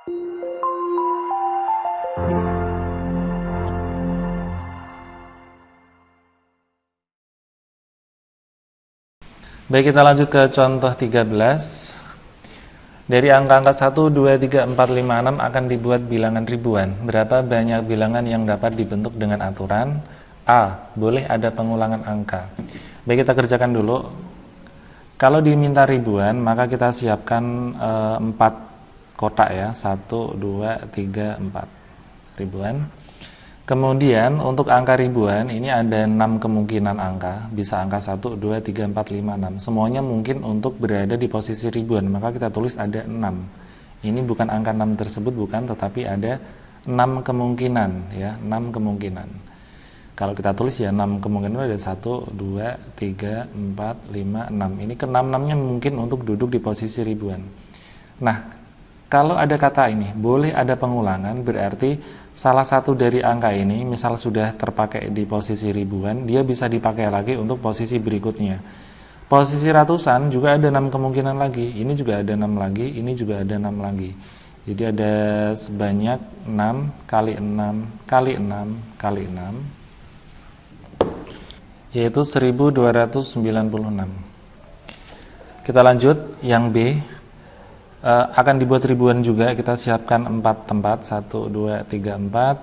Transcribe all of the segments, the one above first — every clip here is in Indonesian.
Baik, kita lanjut ke contoh 13. Dari angka-angka 1, 2, 3, 4, 5, 6 akan dibuat bilangan ribuan. Berapa banyak bilangan yang dapat dibentuk dengan aturan? A. Boleh ada pengulangan angka. Baik, kita kerjakan dulu. Kalau diminta ribuan, maka kita siapkan 4 kotak ya. 1, 2, 3, 4 ribuan. Kemudian untuk angka ribuan ini ada 6 kemungkinan angka. Bisa angka 1, 2, 3, 4, 5, 6. Semuanya mungkin untuk berada di posisi ribuan. Maka kita tulis ada 6. Ini bukan angka 6 tersebut, bukan, tetapi ada 6 kemungkinan ya, 6 kemungkinan. Kalau kita tulis ya 6 kemungkinan ada 1, 2, 3, 4, 5, 6. Ini ke-6-6-nya mungkin untuk duduk di posisi ribuan. Nah, kalau ada kata ini, boleh ada pengulangan, berarti salah satu dari angka ini, misal sudah terpakai di posisi ribuan, dia bisa dipakai lagi untuk posisi berikutnya. Posisi ratusan juga ada 6 kemungkinan lagi. Ini juga ada 6 lagi, ini juga ada 6 lagi. Jadi ada sebanyak 6 kali 6 kali 6 kali 6, yaitu 1296. Kita lanjut, yang B. Akan dibuat ribuan juga, kita siapkan 4 tempat, 1, 2, 3, 4.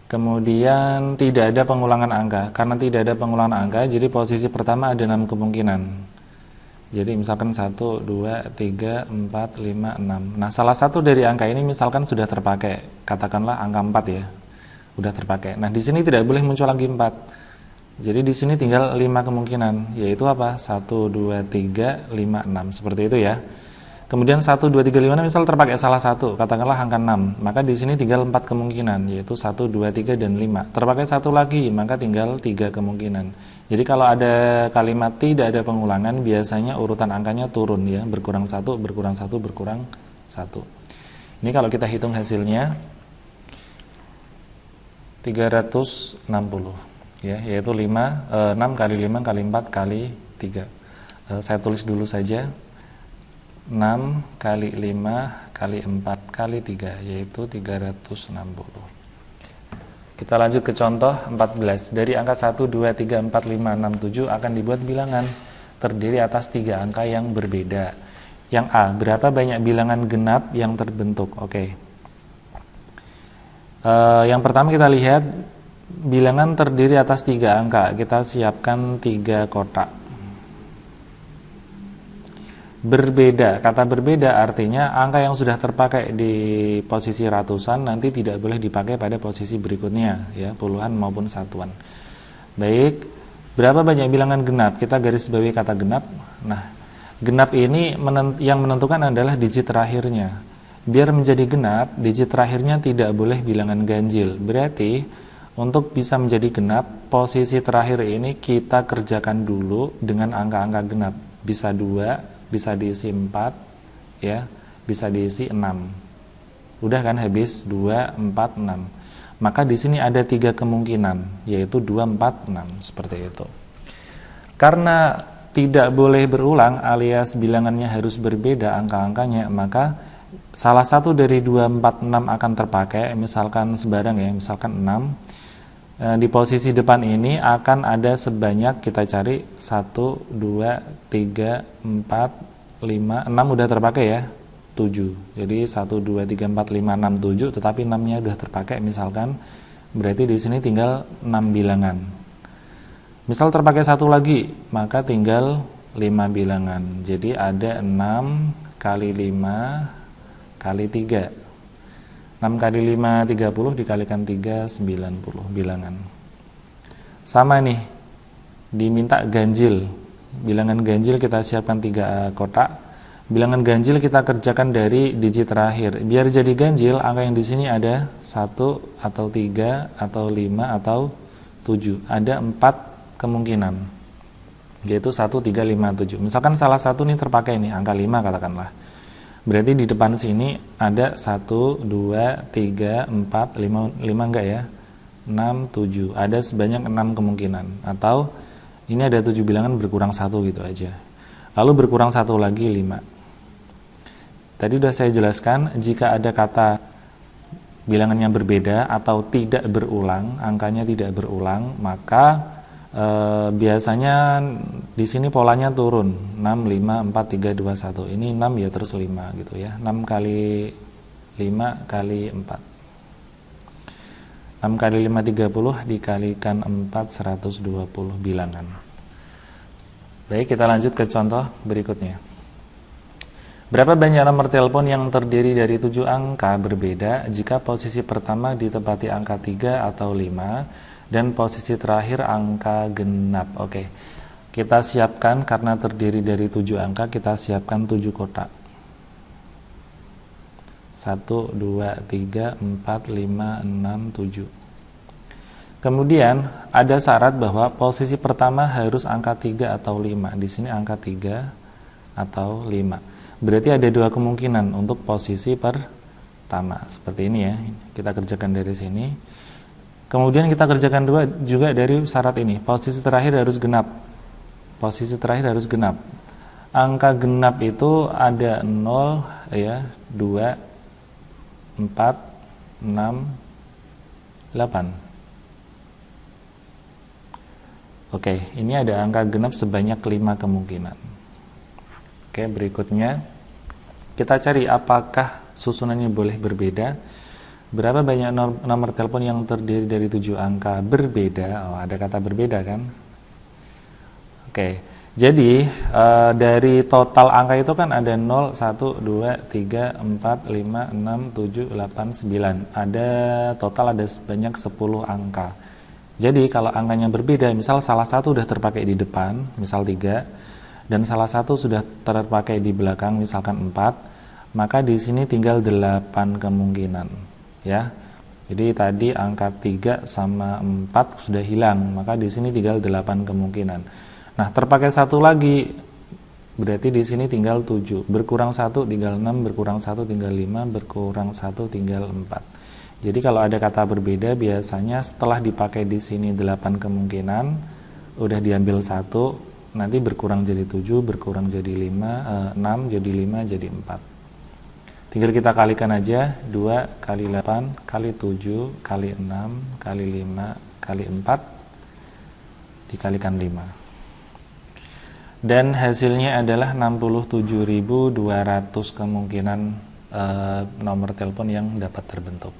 Kemudian tidak ada pengulangan angka. Karena tidak ada pengulangan angka, jadi posisi pertama ada 6 kemungkinan. Jadi misalkan 1, 2, 3, 4, 5, 6. Nah, salah satu dari angka ini misalkan sudah terpakai. Katakanlah angka 4 ya. Udah terpakai. Nah, di sini tidak boleh muncul lagi 4. Jadi di sini tinggal 5 kemungkinan, yaitu apa? 1, 2, 3, 5, 6. Seperti itu ya. Kemudian 1, 2, 3, 5 misal terpakai salah satu, katakanlah angka 6, maka di sini tinggal 4 kemungkinan, yaitu 1, 2, 3, dan 5. Terpakai satu lagi, maka tinggal 3 kemungkinan. Jadi kalau ada kalimat tidak ada pengulangan, biasanya urutan angkanya turun ya, berkurang 1, berkurang 1, berkurang 1. Ini kalau kita hitung hasilnya 360 ya, yaitu 6 kali 5 kali 4 kali 3. Saya tulis dulu saja. 6 kali 5 kali 4 kali 3, yaitu 360. Kita lanjut ke contoh 14. Dari angka 1, 2, 3, 4, 5, 6, 7 akan dibuat bilangan terdiri atas 3 angka yang berbeda. Yang A, berapa banyak bilangan genap yang terbentuk? Oke. Yang pertama kita lihat bilangan terdiri atas 3 angka. Kita siapkan 3 kotak. Berbeda, kata berbeda artinya angka yang sudah terpakai di posisi ratusan nanti tidak boleh dipakai pada posisi berikutnya ya, puluhan maupun satuan. Baik, berapa banyak bilangan genap? Kita garis bawahi kata genap. Nah, genap ini yang menentukan adalah digit terakhirnya. Biar menjadi genap, digit terakhirnya tidak boleh bilangan ganjil. Berarti untuk bisa menjadi genap, posisi terakhir ini kita kerjakan dulu dengan angka-angka genap. Bisa 2, bisa diisi 4 ya, bisa diisi 6. Udah kan habis 2, 4, 6. Maka di sini ada 3 kemungkinan, yaitu 2, 4, 6 seperti itu. Karena tidak boleh berulang alias bilangannya harus berbeda angka-angkanya, maka salah satu dari 2, 4, 6 akan terpakai, misalkan sebarang ya, misalkan 6. Di posisi depan ini akan ada sebanyak, kita cari 1, 2, 3, 4, 5, 6 udah terpakai ya, 7. Jadi 1, 2, 3, 4, 5, 6, 7, tetapi 6-nya udah terpakai misalkan, berarti di sini tinggal 6 bilangan. Misal terpakai satu lagi, maka tinggal 5 bilangan. Jadi ada 6 kali 5 kali 3. 6 kali 5, 30, dikalikan 3, 90 bilangan. Sama nih, diminta ganjil. Bilangan ganjil kita siapkan 3 kotak. Bilangan ganjil kita kerjakan dari digit terakhir. Biar jadi ganjil, angka yang di sini ada 1 atau 3 atau 5 atau 7. Ada 4 kemungkinan, yaitu 1, 3, 5, 7. Misalkan salah satu nih terpakai nih, angka 5 katakanlah. Berarti di depan sini ada 1, 2, 3, 4, 5 enggak ya? 6, 7. Ada sebanyak 6 kemungkinan. Atau ini ada 7 bilangan berkurang 1 gitu aja. Lalu berkurang 1 lagi 5. Tadi sudah saya jelaskan, jika ada kata bilangan yang berbeda atau tidak berulang, angkanya tidak berulang, maka biasanya di sini polanya turun 6, 5, 4, 3, 2, 1. Ini 6 ya terus 5 gitu ya. 6 kali 5 kali 4. 6 kali 5 30 dikalikan 4 120 bilangan. Baik, kita lanjut ke contoh berikutnya. Berapa banyak nomor telepon yang terdiri dari 7 angka berbeda jika posisi pertama ditempati angka 3 atau 5 dan posisi terakhir angka genap? Oke, kita siapkan karena terdiri dari 7 angka, kita siapkan 7 kotak. 1, 2, 3, 4, 5, 6, 7. Kemudian ada syarat bahwa posisi pertama harus angka 3 atau 5. Di sini angka 3 atau 5. Berarti ada dua kemungkinan untuk posisi pertama. Seperti ini ya. Kita kerjakan dari sini. Kemudian kita kerjakan juga dari syarat ini. Posisi terakhir harus genap. Posisi terakhir harus genap. Angka genap itu ada 0 ya, 2, 4, 6, 8. Oke, ini ada angka genap sebanyak 5 kemungkinan. Oke, berikutnya kita cari apakah susunannya boleh berbeda. Berapa banyak nomor telepon yang terdiri dari 7 angka berbeda? Oh, ada kata berbeda kan? Oke, jadi dari total angka itu kan ada 0, 1, 2, 3, 4, 5, 6, 7, 8, 9. Ada total ada sebanyak 10 angka. Jadi kalau angkanya berbeda, misal salah satu sudah terpakai di depan, misal 3, dan salah satu sudah terpakai di belakang, misalkan 4, maka di sini tinggal 8 kemungkinan, ya. Jadi tadi angka 3 sama 4 sudah hilang, maka di sini tinggal 8 kemungkinan. Nah, terpakai satu lagi, berarti di sini tinggal 7. Berkurang 1 tinggal 6, berkurang 1 tinggal 5, berkurang 1 tinggal 4. Jadi kalau ada kata berbeda, biasanya setelah dipakai di sini 8 kemungkinan, udah diambil 1, nanti berkurang jadi 7, berkurang jadi 5, 6, jadi 5, jadi 4. Tinggal kita kalikan aja, 2 kali 8, kali 7, kali 6, kali 5, kali 4, dikalikan 5. Dan hasilnya adalah 67.200 kemungkinan nomor telepon yang dapat terbentuk.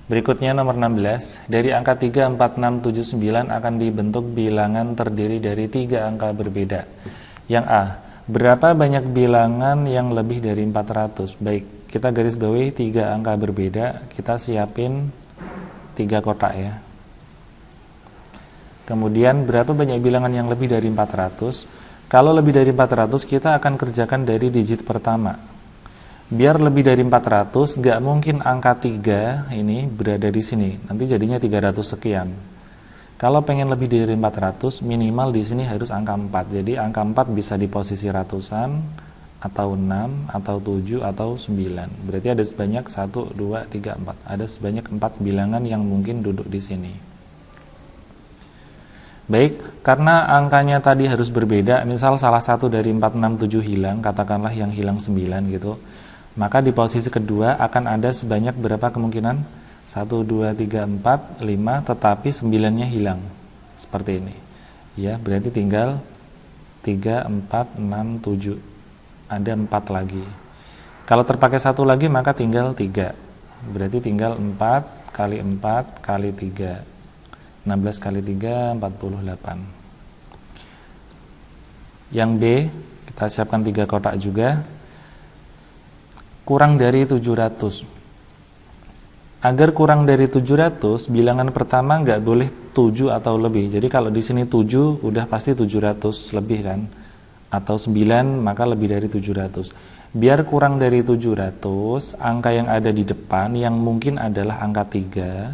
Berikutnya nomor 16, dari angka 3, 4, 6, 7, 9 akan dibentuk bilangan terdiri dari 3 angka berbeda. Yang A, berapa banyak bilangan yang lebih dari 400? Baik, kita garis bawahi 3 angka berbeda, kita siapin 3 kotak ya. Kemudian berapa banyak bilangan yang lebih dari 400? Kalau lebih dari 400, kita akan kerjakan dari digit pertama. Biar lebih dari 400, nggak mungkin angka 3 ini berada di sini. Nanti jadinya 300 sekian. Kalau pengen lebih dari 400, minimal di sini harus angka 4. Jadi angka 4 bisa di posisi ratusan, atau 6, atau 7, atau 9. Berarti ada sebanyak 1, 2, 3, 4. Ada sebanyak 4 bilangan yang mungkin duduk di sini. Baik, karena angkanya tadi harus berbeda, misal salah satu dari 4, 6, 7 hilang, katakanlah yang hilang 9 gitu. Maka di posisi kedua akan ada sebanyak berapa kemungkinan? 1, 2, 3, 4, 5, tetapi 9-nya hilang. Seperti ini. Ya, berarti tinggal 3, 4, 6, 7. Ada 4 lagi. Kalau terpakai 1 lagi maka tinggal 3. Berarti tinggal 4 kali 4 kali 3. 16 kali 3, 48. Yang B, kita siapkan 3 kotak juga. Kurang dari 700. Agar kurang dari 700, bilangan pertama nggak boleh 7 atau lebih. Jadi kalau di sini 7, udah pasti 700 lebih kan. Atau 9, maka lebih dari 700. Biar kurang dari 700, angka yang ada di depan yang mungkin adalah angka 3,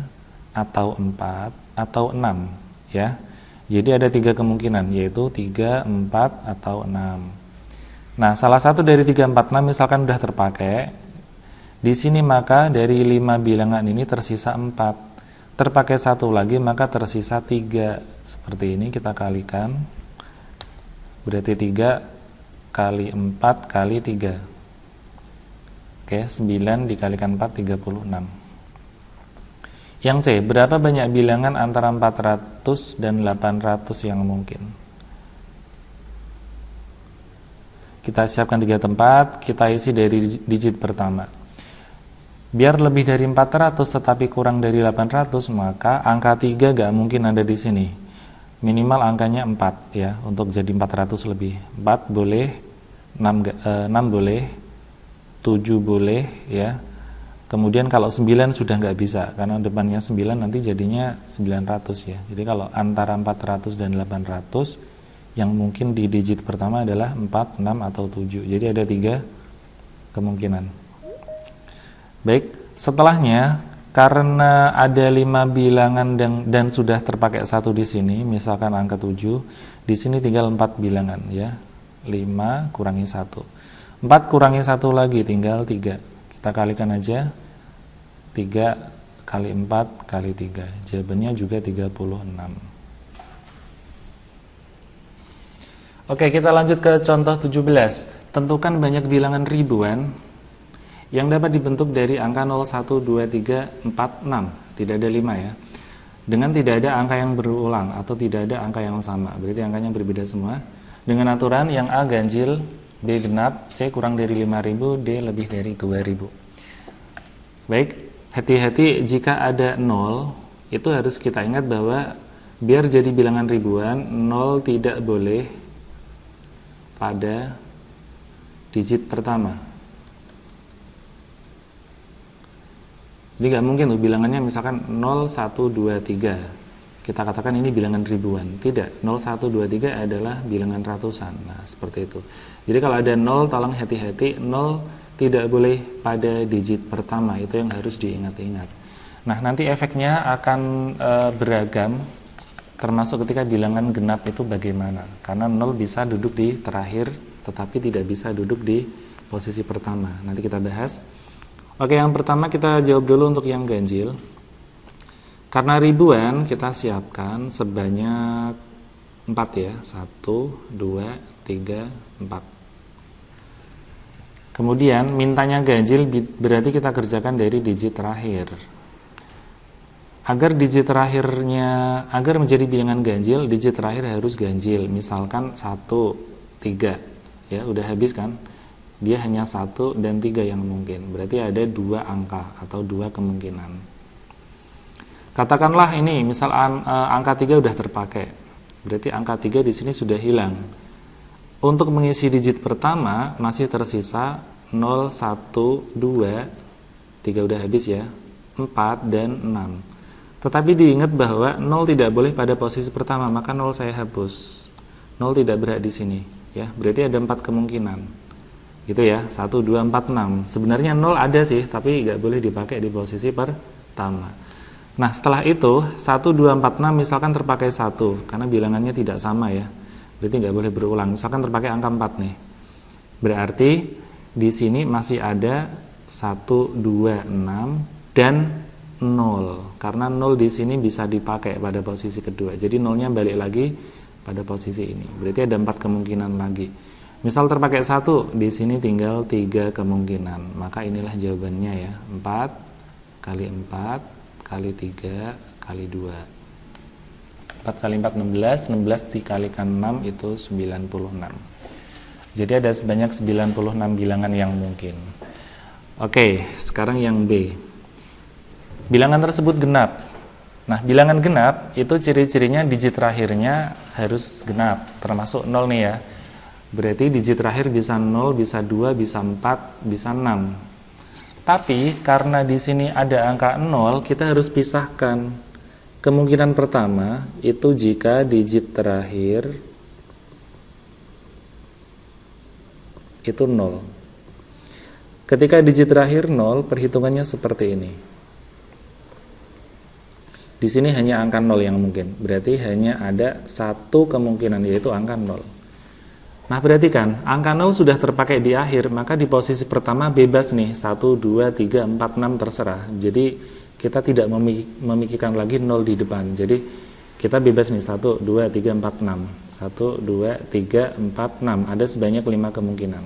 atau 4, atau 6. Ya. Jadi ada 3 kemungkinan, yaitu 3, 4, atau 6. Nah, salah satu dari 3, 4, 6 misalkan sudah terpakai. Di sini maka dari 5 bilangan ini tersisa 4. Terpakai 1 lagi maka tersisa 3. Seperti ini kita kalikan. Berarti 3 kali 4 kali 3. Oke, 9 dikalikan 4, 36. Yang C, berapa banyak bilangan antara 400 dan 800 yang mungkin? Kita siapkan 3 tempat, kita isi dari digit pertama. Biar lebih dari 400 tetapi kurang dari 800, maka angka 3 gak mungkin ada di sini. Minimal angkanya 4 ya, untuk jadi 400 lebih. 4 boleh, 6 boleh, 7 boleh ya. Kemudian kalau 9 sudah nggak bisa, karena depannya 9 nanti jadinya 900 ya. Jadi kalau antara 400 dan 800, yang mungkin di digit pertama adalah 4, 6, atau 7. Jadi ada 3 kemungkinan. Baik, setelahnya karena ada 5 bilangan dan sudah terpakai 1 di sini, misalkan angka 7, di sini tinggal 4 bilangan ya. 5 kurangi 1. 4 kurangi 1 lagi tinggal 3. Kita kalikan aja. 3 kali 4 kali 3. Jawabannya juga 36. Oke, kita lanjut ke contoh 17. Tentukan banyak bilangan ribuan yang dapat dibentuk dari angka 0, 1, 2, 3, 4, 6. Tidak ada 5 ya. Dengan tidak ada angka yang berulang atau tidak ada angka yang sama. Berarti angkanya berbeda semua. Dengan aturan yang A ganjil, B genap, C kurang dari 5.000, D lebih dari 2.000. Baik, hati-hati jika ada 0, itu harus kita ingat bahwa biar jadi bilangan ribuan, 0 tidak boleh pada digit pertama. Jadi nggak mungkin tuh bilangannya misalkan 0, 1, 2, 3. Kita katakan ini bilangan ribuan. Tidak, 0, 1, 2, 3 adalah bilangan ratusan. Nah, seperti itu. Jadi kalau ada 0, tolong hati-hati, 0 tidak boleh pada digit pertama. Itu yang harus diingat-ingat. Nah, nanti efeknya akan beragam, termasuk ketika bilangan genap itu bagaimana. Karena 0 bisa duduk di terakhir, tetapi tidak bisa duduk di posisi pertama. Nanti kita bahas. Oke, yang pertama kita jawab dulu untuk yang ganjil. Karena ribuan, kita siapkan sebanyak 4 ya. 1, 2, 3, 4. Kemudian mintanya ganjil, berarti kita kerjakan dari digit terakhir. Agar digit terakhirnya, agar menjadi bilangan ganjil, digit terakhir harus ganjil. Misalkan 1, 3. Ya, udah habis kan? Dia hanya 1 dan 3 yang mungkin. Berarti ada 2 angka atau 2 kemungkinan. Katakanlah ini, misal angka 3 udah terpakai. Berarti angka 3 di sini sudah hilang. Untuk mengisi digit pertama masih tersisa 0, 1, 2, 3 udah habis ya, 4 dan 6. Tetapi diingat bahwa 0 tidak boleh pada posisi pertama, maka 0 saya hapus. 0 tidak berhak di sini, ya. Berarti ada 4 kemungkinan. Gitu ya, 1, 2, 4, 6. Sebenarnya 0 ada sih, tapi nggak boleh dipakai di posisi pertama. Nah, setelah itu 1, 2, 4, 6 misalkan terpakai 1, karena bilangannya tidak sama ya. Berarti nggak boleh berulang. Misalkan terpakai angka 4 nih. Berarti di sini masih ada 1, 2, 6 dan 0, karena 0 di sini bisa dipakai pada posisi kedua. Jadi 0-nya balik lagi pada posisi ini. Berarti ada 4 kemungkinan lagi. Misal terpakai 1, di sini tinggal 3 kemungkinan. Maka inilah jawabannya ya. 4 kali 4 kali 3 kali 2. 4 kali 4 16, 16 dikalikan 6 itu 96. Jadi ada sebanyak 96 bilangan yang mungkin. Oke, sekarang yang B. Bilangan tersebut genap. Nah, bilangan genap itu ciri-cirinya digit terakhirnya harus genap, termasuk 0 nih ya. Berarti digit terakhir bisa 0, bisa 2, bisa 4, bisa 6. Tapi karena di sini ada angka 0, kita harus pisahkan. Kemungkinan pertama itu jika digit terakhir itu 0. Ketika digit terakhir 0, perhitungannya seperti ini. Di sini hanya angka 0 yang mungkin. Berarti hanya ada 1 kemungkinan, yaitu angka 0. Nah, perhatikan, angka 0 sudah terpakai di akhir, maka di posisi pertama bebas nih, 1, 2, 3, 4, 6 terserah. Jadi kita tidak memikirkan lagi 0 di depan. Jadi kita bebas nih, 1, 2, 3, 4, 6. 1, 2, 3, 4, 6. Ada sebanyak 5 kemungkinan.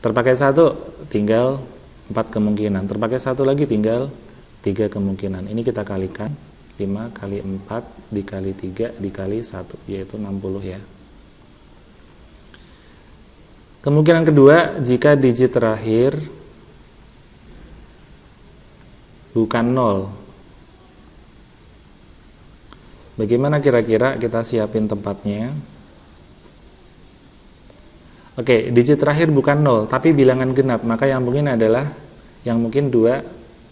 Terpakai 1, tinggal 4 kemungkinan. Terpakai 1 lagi tinggal 3 kemungkinan. Ini kita kalikan, 5 kali 4 dikali 3 dikali 1, yaitu 60 ya. Kemungkinan kedua, jika digit terakhir bukan 0. Bagaimana kira-kira kita siapin tempatnya? Oke, digit terakhir bukan 0, tapi bilangan genap. Maka yang mungkin adalah, yang mungkin 2,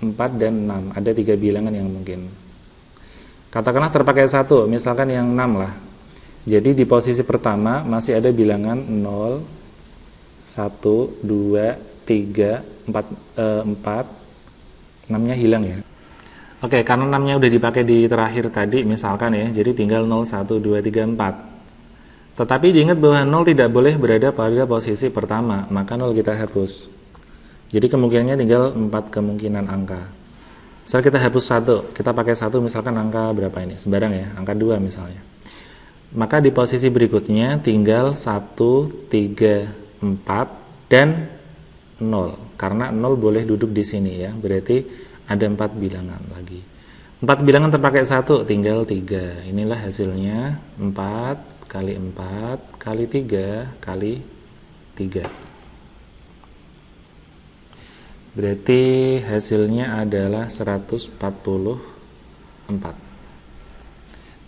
4, dan 6. Ada 3 bilangan yang mungkin. Katakanlah terpakai 1, misalkan yang 6 lah. Jadi di posisi pertama masih ada bilangan 0, 1, 2, 3, 4, 6-nya hilang ya. Oke, karena 6-nya udah dipakai di terakhir tadi misalkan ya, jadi tinggal 0, 1, 2, 3, 4. Tetapi diingat bahwa 0 tidak boleh berada pada posisi pertama, maka 0 kita hapus. Jadi kemungkinannya tinggal 4 kemungkinan angka. Misal kita hapus 1, kita pakai 1 misalkan angka berapa ini? Sembarang ya, angka 2 misalnya. Maka di posisi berikutnya tinggal 1, 3, 4, dan 0. Karena 0 boleh duduk di sini ya, berarti ada 4 bilangan lagi. 4 bilangan terpakai 1, tinggal 3. Inilah hasilnya, 4 kali 4 kali 3 kali 3. Berarti hasilnya adalah 144.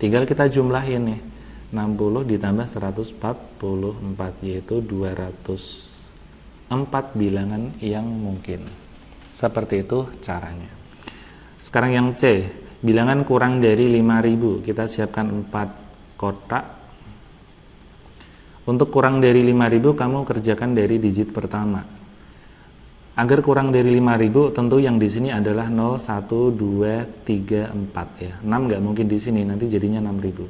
Tinggal kita jumlahin nih, 60 ditambah 144, yaitu 204 bilangan yang mungkin. Seperti itu caranya. Sekarang yang C, bilangan kurang dari 5000. Kita siapkan 4 kotak. Untuk kurang dari 5000 kamu kerjakan dari digit pertama. Agar kurang dari 5000 tentu yang di sini adalah 0, 1, 2, 3, 4 ya. 6 nggak mungkin di sini, nanti jadinya 6000.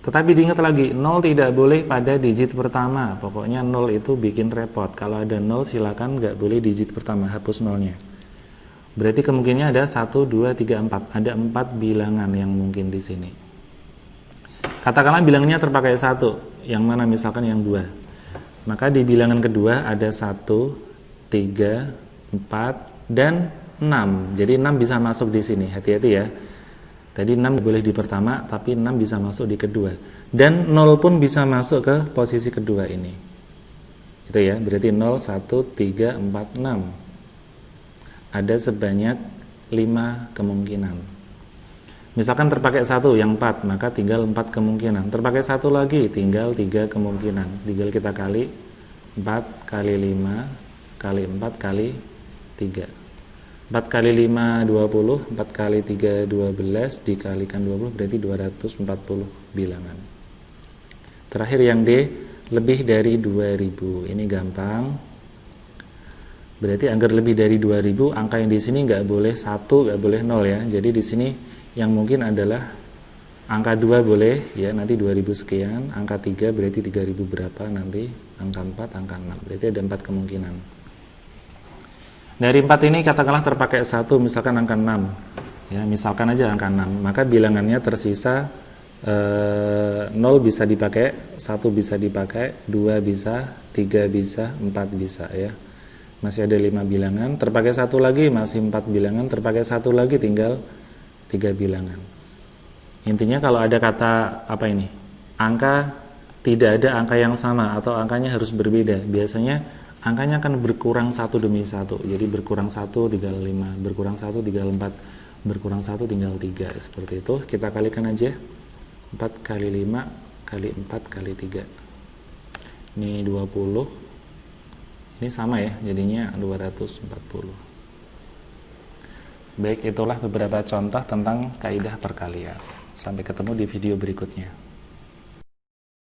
Tetapi diingat lagi, 0 tidak boleh pada digit pertama. Pokoknya 0 itu bikin repot. Kalau ada 0 silakan nggak boleh digit pertama, hapus 0-nya. Berarti kemungkinannya ada 1, 2, 3, 4. Ada 4 bilangan yang mungkin di sini. Katakanlah bilangannya terpakai 1, yang mana misalkan yang 2. Maka di bilangan kedua ada 1, 3, 4, dan 6. Jadi 6 bisa masuk di sini. Hati-hati ya. Tadi 6 boleh di pertama, tapi 6 bisa masuk di kedua. Dan 0 pun bisa masuk ke posisi kedua ini. Itu ya. Berarti 0, 1, 3, 4, 6. Ada sebanyak 5 kemungkinan. Misalkan terpakai 1 yang 4, maka tinggal 4 kemungkinan. Terpakai 1 lagi, tinggal 3 kemungkinan. Tinggal kita kali 4 kali 5 kali 4 kali 3. 4 kali 5 20, 4 kali 3 12, dikalikan 20 berarti 240 bilangan. Terakhir yang D, lebih dari 2000. Ini gampang. Berarti agar lebih dari 2000, angka yang di sini nggak boleh 1, nggak boleh 0 ya. Jadi di sini yang mungkin adalah angka 2 boleh ya, nanti 2000 sekian, angka 3 berarti 3000 berapa nanti, angka 4, angka 6. Berarti ada 4 kemungkinan. Dari 4 ini katakanlah terpakai 1, misalkan angka 6. Ya, misalkan aja angka 6. Maka bilangannya tersisa 0 bisa dipakai, 1 bisa dipakai, 2 bisa, 3 bisa, 4 bisa ya. Masih ada 5 bilangan, terpakai 1 lagi masih 4 bilangan, terpakai 1 lagi tinggal 3 bilangan. Intinya kalau ada kata apa ini? Angka, tidak ada angka yang sama atau angkanya harus berbeda. Biasanya angkanya akan berkurang 1 demi 1. Jadi berkurang 1 tinggal 5, berkurang 1 tinggal 4, berkurang 1 tinggal 3. Seperti itu. Kita kalikan aja. 4 kali 5 kali 4 kali 3. Ini 20. Ini sama ya, jadinya 240. Baik, itulah beberapa contoh tentang kaidah perkalian. Sampai ketemu di video berikutnya.